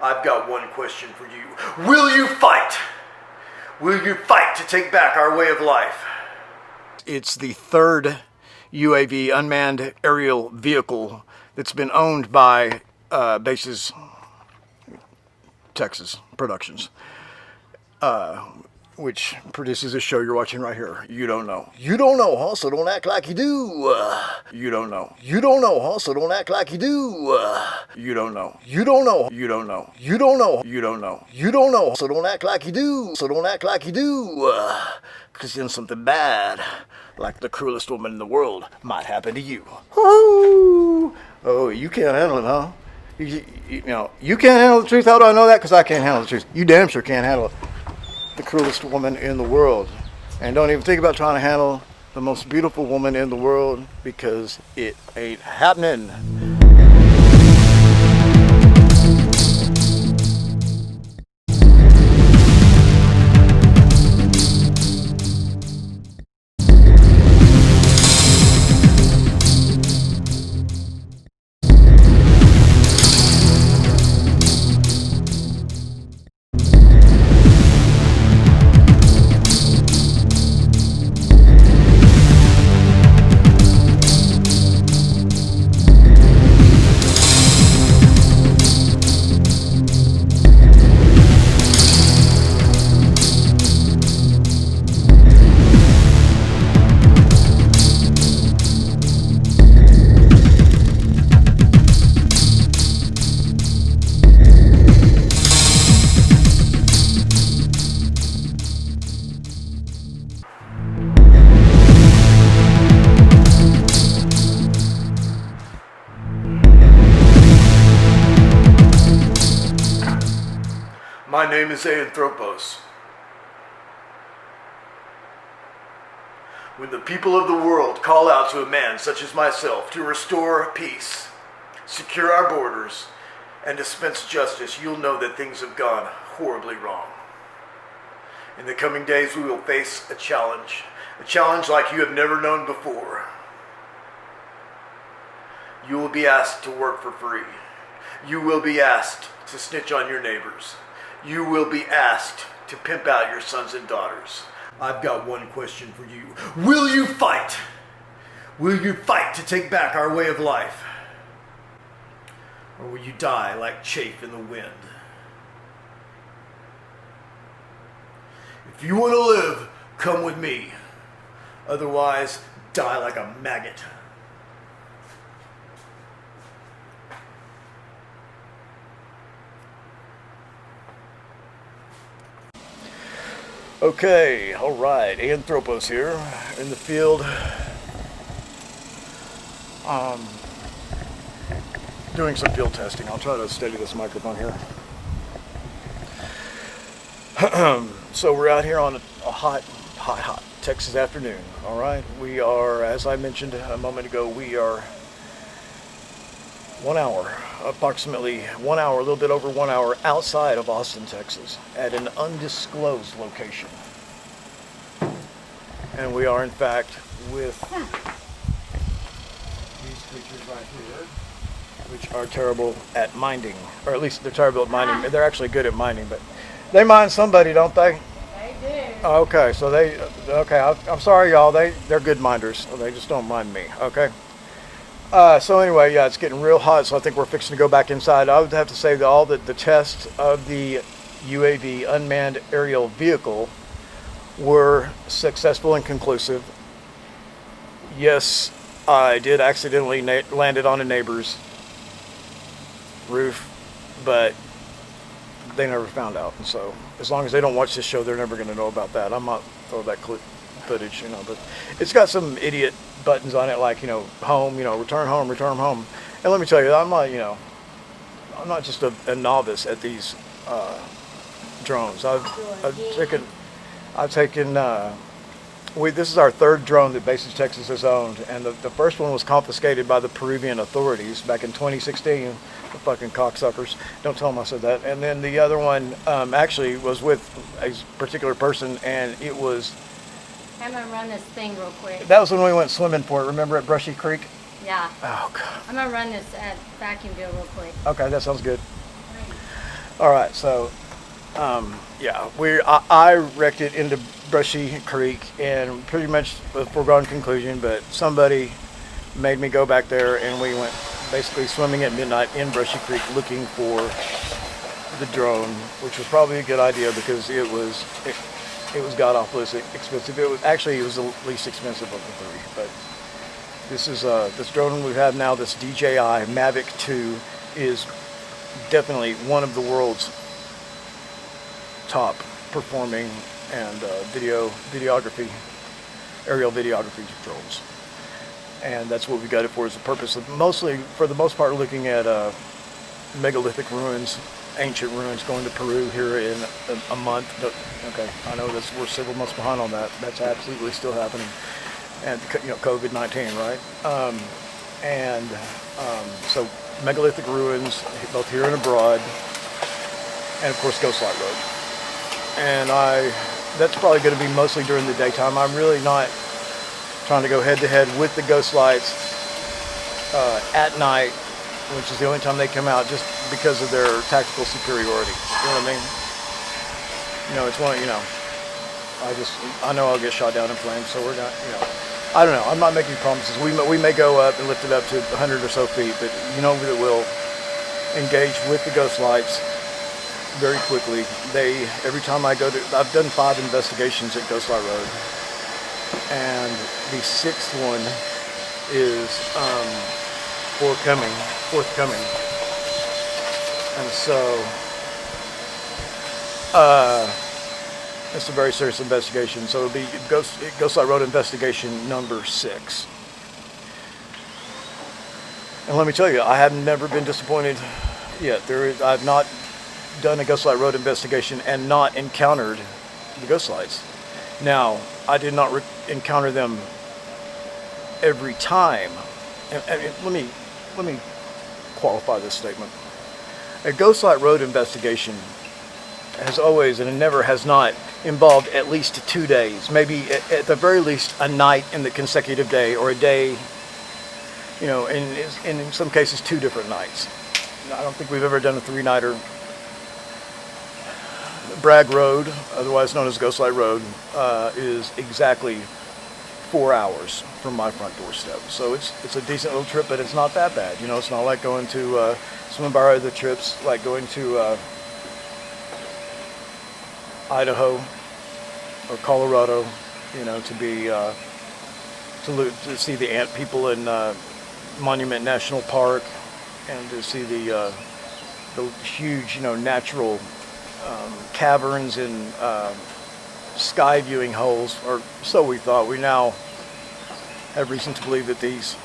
I've got one question for you. Will you fight? Will you fight to take back our way of life? It's the third UAV, unmanned aerial vehicle, that's been owned by Bases Texas Productions, which produces this show you're watching right here. You don't know. You don't know, huh? So don't act like you do. You don't know. You don't know, huh? So don't act like you do. You don't know. You don't know. You don't know. You don't know. You don't know. You don't know. So don't act like you do. So don't act like you do. Because then something bad, like the cruelest woman in the world, might happen to you. Ooh. Oh, you can't handle it, huh? You know, you can't handle the truth. How do I know that? Because I can't handle the truth. You damn sure can't handle it. The cruelest woman in the world. And don't even think about trying to handle the most beautiful woman in the world, because it ain't happening. My name is Ayin. When the people of the world call out to a man such as myself to restore peace, secure our borders, and dispense justice, you'll know that things have gone horribly wrong. In the coming days, we will face a challenge like you have never known before. You will be asked to work for free. You will be asked to snitch on your neighbors. You will be asked to pimp out your sons and daughters. I've got one question for you. Will you fight? Will you fight to take back our way of life? Or will you die like chaff in the wind? If you want to live, come with me. Otherwise, die like a maggot. Okay, all right, Anthropos here in the field, doing some field testing. I'll try to steady this microphone here. So we're out here on a hot Texas afternoon, all right? We are, as I mentioned a moment ago, we are approximately 1 hour, a little bit over 1 hour outside of Austin, Texas, at an undisclosed location. And we are, in fact, with these creatures right here, which are terrible at minding, or at least they're terrible at minding. They're actually good at minding, but they mind somebody, don't they? They do. Okay, so I'm sorry, y'all. They're good minders. They just don't mind me. Okay. So anyway, yeah, it's getting real hot, so I think we're fixing to go back inside. I would have to say that all the tests of the UAV, unmanned aerial vehicle, were successful and conclusive. Yes, I did accidentally land it on a neighbor's roof, but they never found out. And so as long as they don't watch this show, they're never going to know about that. I'm not throw that footage, but it's got some idiot buttons on it, like, home, return home. And let me tell you, I'm not just a novice at these drones. This is our third drone that Bases Texas has owned, and the first one was confiscated by the Peruvian authorities back in 2016. The fucking cocksuckers. Don't tell them I said that. And then the other one actually was with a particular person, and it was... I'm going to run this thing real quick. That was when we went swimming for it. Remember at Brushy Creek? Yeah. Oh, God. I'm going to run this vacuum deal real quick. Okay, that sounds good. All right, so yeah, I wrecked it into Brushy Creek, and pretty much a foregone conclusion. But somebody made me go back there, and we went basically swimming at midnight in Brushy Creek looking for the drone, which was probably a good idea because it was god awfully expensive. It was the least expensive of the three. But this is this drone we have now, this DJI Mavic 2, is definitely one of the world's top performing and aerial videography drones. And that's what we got it for, is the purpose of mostly, for the most part, looking at megalithic ruins, ancient ruins, going to Peru here in a month. Okay, I know we're several months behind on that. That's absolutely still happening. And COVID-19, right? So megalithic ruins, both here and abroad, and of course Ghost Light Road. And that's probably going to be mostly during the daytime. I'm really not trying to go head to head with the Ghost Lights at night, which is the only time they come out, just because of their tactical superiority. You know what I mean? It's one. I know I'll get shot down in flames, so we're not. I don't know. I'm not making promises. We may go up and lift it up to 100 or so feet, but that we'll engage with the Ghost Lights very quickly. Every time I go I've done 5 investigations at Ghost Light Road, and the 6th one is forthcoming, and so it's a very serious investigation. So it'll be Ghost Light Road investigation number 6. And let me tell you, I have never been disappointed yet. I've not done a Ghost Light Road investigation and not encountered the Ghost Lights. Now, I did not encounter them every time. And let me qualify this statement. A Ghost Light Road investigation has always, and it never has not, involved at least 2 days, maybe at the very least a night in the consecutive day, or a day, in some cases 2 different nights. I don't think we've ever done a 3-nighter. Bragg Road, otherwise known as Ghost Light Road, is exactly 4 hours from my front doorstep. So it's a decent little trip, but it's not that bad. It's not like going to some of our other trips, like going to Idaho or Colorado, to see the ant people in Monument National Park, and to see the huge, natural caverns and sky viewing holes, or so we thought. We now have reason to believe that these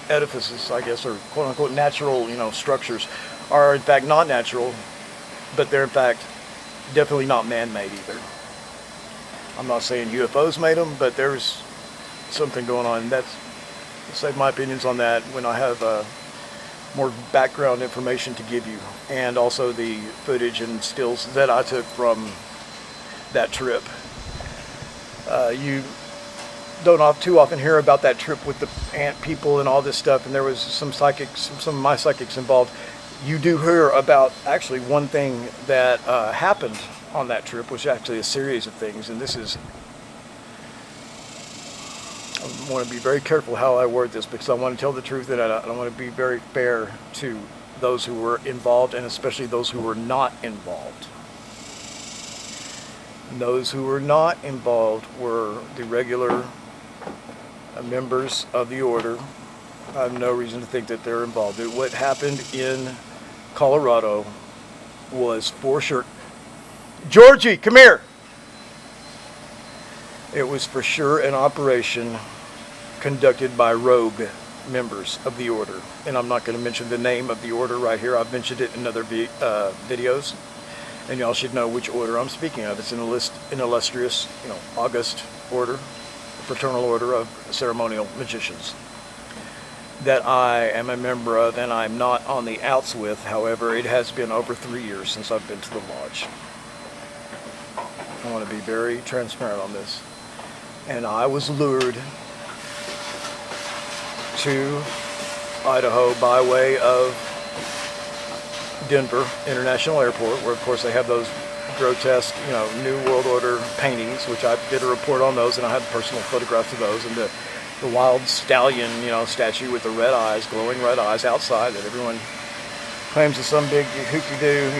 edifices, I guess, or quote unquote natural, structures, are in fact not natural, but they're in fact definitely not man-made either. I'm not saying UFOs made them, but there's something going on. I'll save my opinions on that when I have more background information to give you, and also the footage and stills that I took from that trip. You don't too often hear about that trip with the ant people and all this stuff, and there was some of my psychics involved. You do hear about actually one thing that happened on that trip, which is actually a series of things, and I want to be very careful how I word this, because I want to tell the truth, and I want to be very fair to those who were involved, and especially those who were not involved. And those who were not involved were the regular members of the order. I have no reason to think that they're involved. What happened in Colorado was for sure... Georgie, come here! It was for sure an operation conducted by rogue members of the order. And I'm not going to mention the name of the order right here. I've mentioned it in other videos. And y'all should know which order I'm speaking of. It's an illustrious, august order, fraternal order of ceremonial magicians that I am a member of, and I'm not on the outs with. However, it has been over 3 years since I've been to the lodge. I want to be very transparent on this. And I was lured to Idaho, by way of Denver International Airport, where of course they have those grotesque, New World Order paintings, which I did a report on those, and I have personal photographs of those, and the wild stallion, statue with the red eyes, glowing red eyes outside that everyone claims is some big hoopty-doo,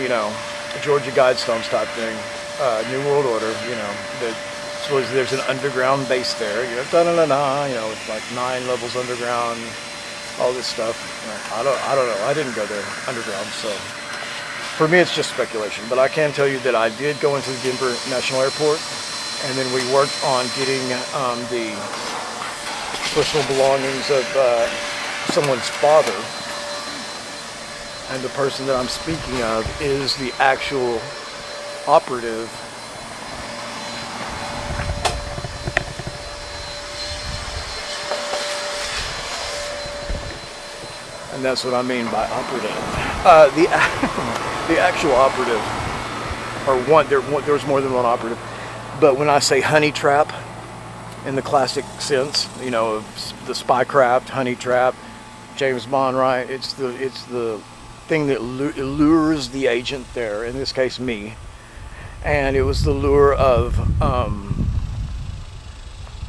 Georgia Guidestones type thing. New World Order, that supposedly there's an underground base there, with like 9 levels underground, all this stuff. I don't know. I didn't go there underground, so for me it's just speculation. But I can tell you that I did go into the Denver National Airport, and then we worked on getting the personal belongings of someone's father. And the person that I'm speaking of is the actual operative and that's what I mean by operative. The actual operative, or there's more than one operative, but when I say honey trap in the classic sense, of the spy craft, honey trap, James Bond, right? It's the thing that lures the agent there, in this case me. And it was the lure of, I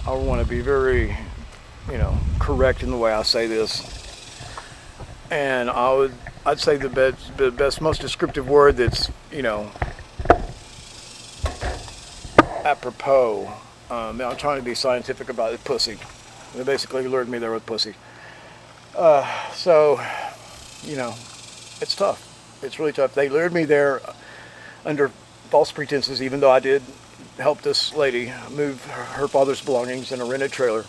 want to be very, correct in the way I say this. And I'd say the best, most descriptive word that's, apropos. I'm trying to be scientific about it, pussy. They basically lured me there with pussy. So, it's tough. It's really tough. They lured me there under false pretenses, even though I did help this lady move her father's belongings in a rented trailer.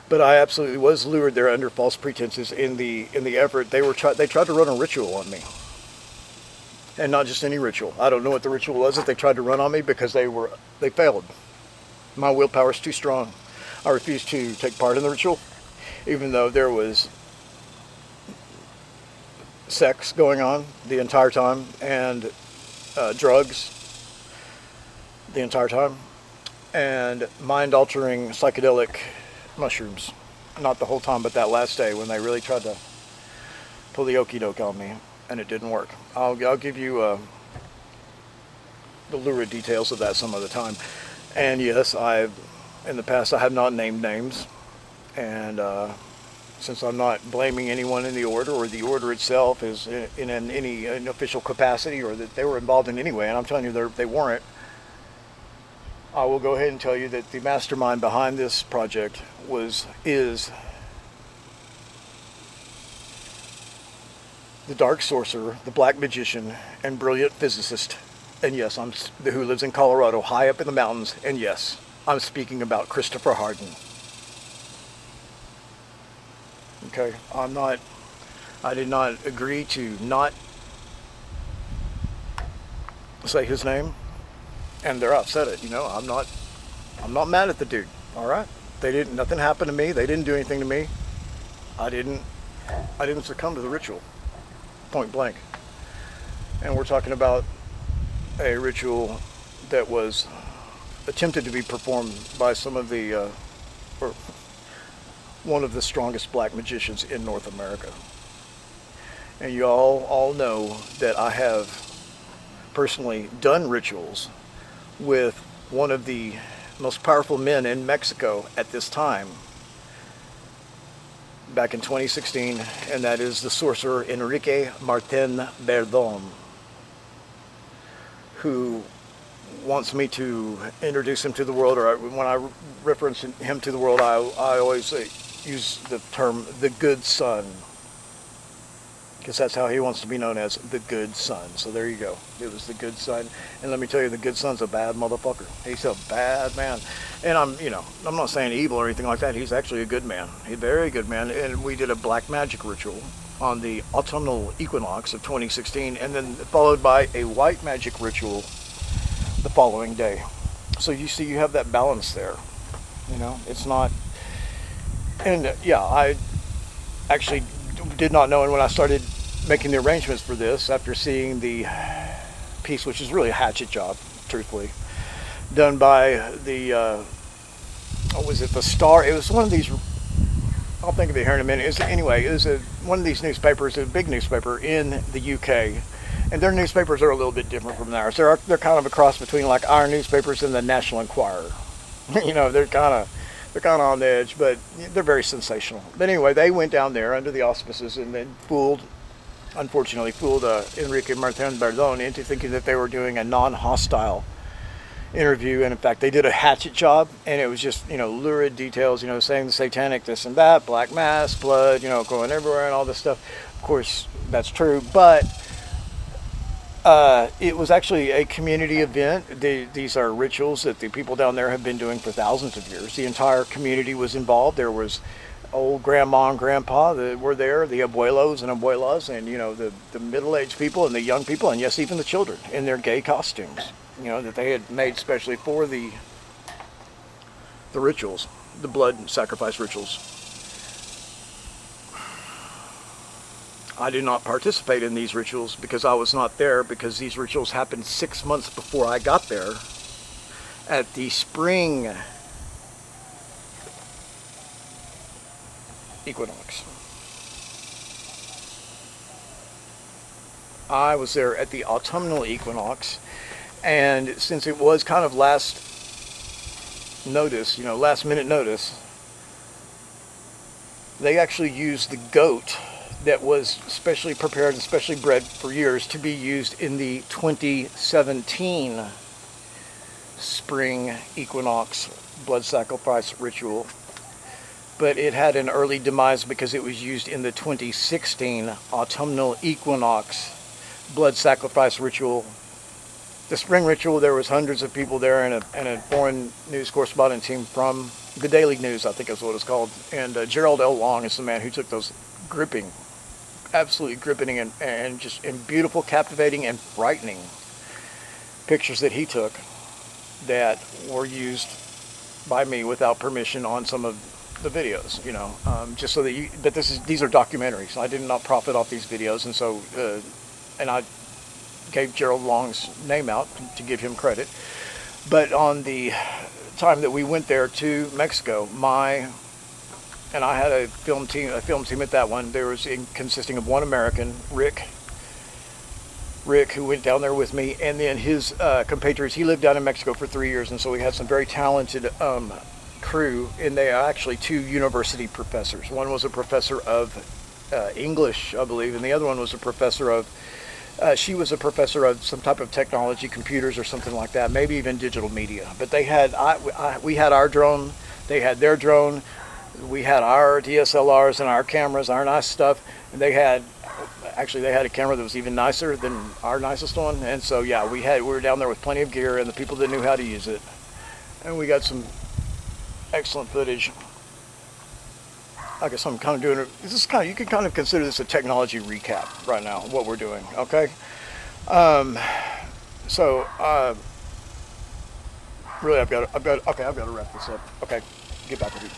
But I absolutely was lured there under false pretenses in the effort. They tried to run a ritual on me. And not just any ritual. I don't know what the ritual was that they tried to run on me, because they failed. My willpower is too strong. I refused to take part in the ritual, even though there was sex going on the entire time, and drugs the entire time, and mind-altering psychedelic mushrooms. Not the whole time, but that last day when they really tried to pull the O.T.O on me, and it didn't work. I'll give you the lurid details of that some other time. And yes, in the past I have not named names, and since I'm not blaming anyone in the order, or the order itself is in any official capacity, or that they were involved in any way, and I'm telling you they weren't, I will go ahead and tell you that the mastermind behind this project is the dark sorcerer, the black magician, and brilliant physicist. And yes, who lives in Colorado, high up in the mountains. And yes, I'm speaking about Christopher Hardin. Okay, I did not agree to not say his name, and there I've said it. I'm not mad at the dude. All right, nothing happened to me. They didn't do anything to me. I didn't succumb to the ritual, point blank. And we're talking about a ritual that was attempted to be performed by some of the, or one of the strongest black magicians in North America. And you all know that I have personally done rituals with one of the most powerful men in Mexico at this time, back in 2016, and that is the sorcerer Enrique Martin Verdon, who wants me to introduce him to the world, or when I reference him to the world, I always use the term the good son, because that's how he wants to be known, as the good son. So there you go. It was the good son. And let me tell you, the good son's a bad motherfucker. He's a bad man. And I'm not saying evil or anything like that. He's actually a good man. He's a very good man. And we did a black magic ritual on the autumnal equinox of 2016, and then followed by a white magic ritual the following day. So you see, you have that balance there. It's not. And yeah, I actually did not know, and when I started making the arrangements for this, after seeing the piece, which is really a hatchet job, truthfully, done by the what was it, the Star, it was one of these I'll think of it here in a minute. Anyway, it was one of these newspapers, a big newspaper in the UK, and their newspapers are a little bit different from ours. They're kind of a cross between like our newspapers and the National Enquirer. You know, they're kind of on the edge, but they're very sensational. But anyway, they went down there under the auspices and then unfortunately fooled Enrique Martin Bardon into thinking that they were doing a non-hostile interview, and in fact they did a hatchet job, and it was just, you know, lurid details, you know, saying the satanic this and that, black mass, blood, you know, going everywhere and all this stuff. Of course that's true, but it was actually a community event. These are rituals that the people down there have been doing for thousands of years. The entire community was involved. There was old grandma and grandpa that were there, the abuelos and abuelas, and, you know, the middle-aged people and the young people, and yes, even the children in their gay costumes, you know, that they had made specially for the rituals, the blood sacrifice rituals. I did not participate in these rituals because I was not there, because these rituals happened 6 months before I got there at the spring equinox. I was there at the autumnal equinox, and since it was kind of last notice, you know, last minute notice, they actually used the goat that was specially prepared and specially bred for years to be used in the 2017 spring equinox blood sacrifice ritual. But it had an early demise because it was used in the 2016 autumnal equinox blood sacrifice ritual. The spring ritual, there was hundreds of people there, and a foreign news correspondent team from the Daily News, I think is what it's called. And Gerald L. Long is the man who took those gripping, absolutely gripping and just beautiful, captivating, and frightening pictures that he took that were used by me without permission on some of the videos, you know, just so that but these are documentaries. I did not profit off these videos, and so and I gave Gerald Long's name out to give him credit. But on the time that we went there to Mexico, and I had a film team at that one. There was consisting of one American, Rick, who went down there with me, and then his compatriots. He lived down in Mexico for 3 years, and so we had some very talented crew, and they are actually 2 university professors. One was a professor of English, I believe, and the other one was a professor of she was a professor of some type of technology, computers or something like that, maybe even digital media. But they had we had our drone, they had their drone, we had our DSLRs and our cameras, our nice stuff, and they had a camera that was even nicer than our nicest one. And so yeah, we were down there with plenty of gear and the people that knew how to use it, and we got some excellent footage. I guess I'm kind of doing it. You can kind of consider this a technology recap right now, what we're doing. Okay. So really, I've got to wrap this up. Okay, get back with you.